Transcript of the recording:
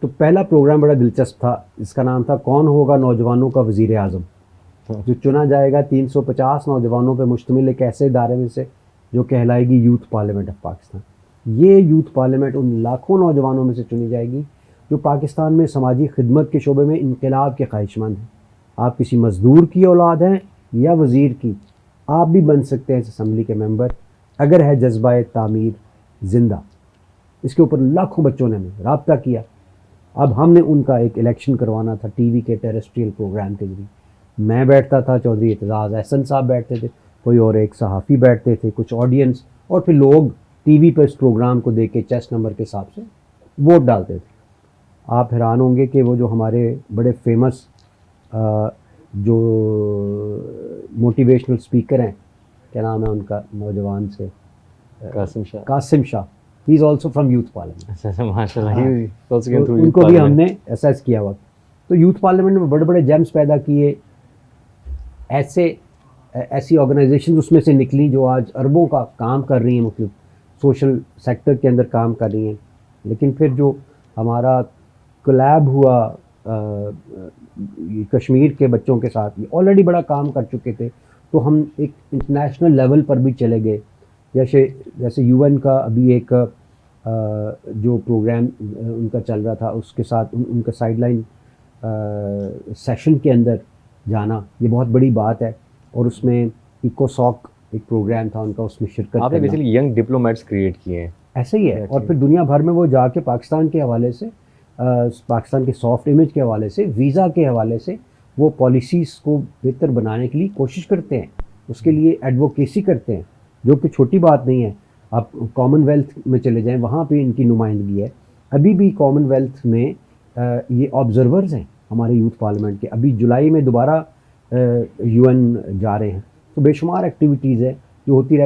تو پہلا پروگرام بڑا دلچسپ تھا، اس کا نام تھا کون ہوگا نوجوانوں کا وزیر اعظم، جو چنا جائے گا 350 نوجوانوں پہ مشتمل ایک ایسے ادارے میں سے جو کہلائے گی یوتھ پارلیمنٹ آف پاکستان. یہ یوتھ پارلیمنٹ ان لاکھوں نوجوانوں میں سے چنی جائے گی جو پاکستان میں سماجی خدمت کے شعبے میں انقلاب کے خواہش مند ہیں. آپ کسی مزدور کی اولاد ہیں یا وزیر کی، آپ بھی بن سکتے ہیں اس اسمبلی کے ممبر اگر ہے جذبہ تعمیر زندہ. اس کے اوپر لاکھوں بچوں نے ہمیں رابطہ کیا. اب ہم نے ان کا ایک الیکشن کروانا تھا ٹی وی کے ٹیریسٹریل پروگرام کے ذریعے. میں بیٹھتا تھا، چودھری اعتزاز احسن صاحب بیٹھتے تھے، کوئی اور ایک صحافی بیٹھتے تھے، کچھ آڈینس، اور پھر لوگ ٹی وی پہ اس پروگرام کو دیکھ کے چیسٹ نمبر کے حساب سے ووٹ ڈالتے تھے. آپ حیران ہوں گے کہ وہ جو ہمارے بڑے فیمس جو موٹیویشنل اسپیکر ہیں، کیا نام ہے ان کا نوجوان سے، Qasim Shah, he is also from youth parliament. ان کو بھی ہم نے اسیس کیا ہوا. تو یوتھ پارلیمنٹ میں بڑے بڑے جیمز پیدا کیے، ایسی آرگنائزیشن اس میں سے نکلی جو آج اربوں کا کام کر رہی ہیں، مختلف سوشل سیکٹر کے اندر کام کر رہی ہیں. لیکن پھر جو ہمارا کولیب ہوا کشمیر کے بچوں کے ساتھ، یہ آلریڈی بڑا کام کر چکے تھے، تو ہم ایک انٹرنیشنل لیول پر بھی چلے گئے. جیسے یو این کا ابھی ایک جو پروگرام ان کا چل رہا تھا، اس کے ساتھ ان کا سائڈ لائن سیشن کے اندر جانا یہ بہت بڑی بات ہے. اور اس میں ایکو ساک ایک پروگرام تھا ان کا، اس میں شرکت آپ نے بیسیکلی ینگ ڈپلومیٹس کریٹ کیے ہیں. ایسے ہی ہے. اور پھر دنیا بھر میں وہ جا کے پاکستان کے حوالے سے، پاکستان کے سافٹ امیج کے حوالے سے، ویزا کے حوالے سے وہ پالیسیز کو بہتر بنانے کے لیے کوشش کرتے ہیں، اس کے لیے ایڈوکیسی کرتے ہیں، جو کہ چھوٹی بات نہیں ہے. آپ کامن ویلتھ میں چلے جائیں، وہاں پہ ان کی نمائندگی ہے. ابھی بھی کامن ویلتھ میں یہ آبزرورز ہیں ہمارے یوتھ پارلیمنٹ کے. ابھی جولائی میں دوبارہ یو این جا رہے ہیں. تو بے شمار ایکٹیویٹیز ہے جو ہوتی رہتی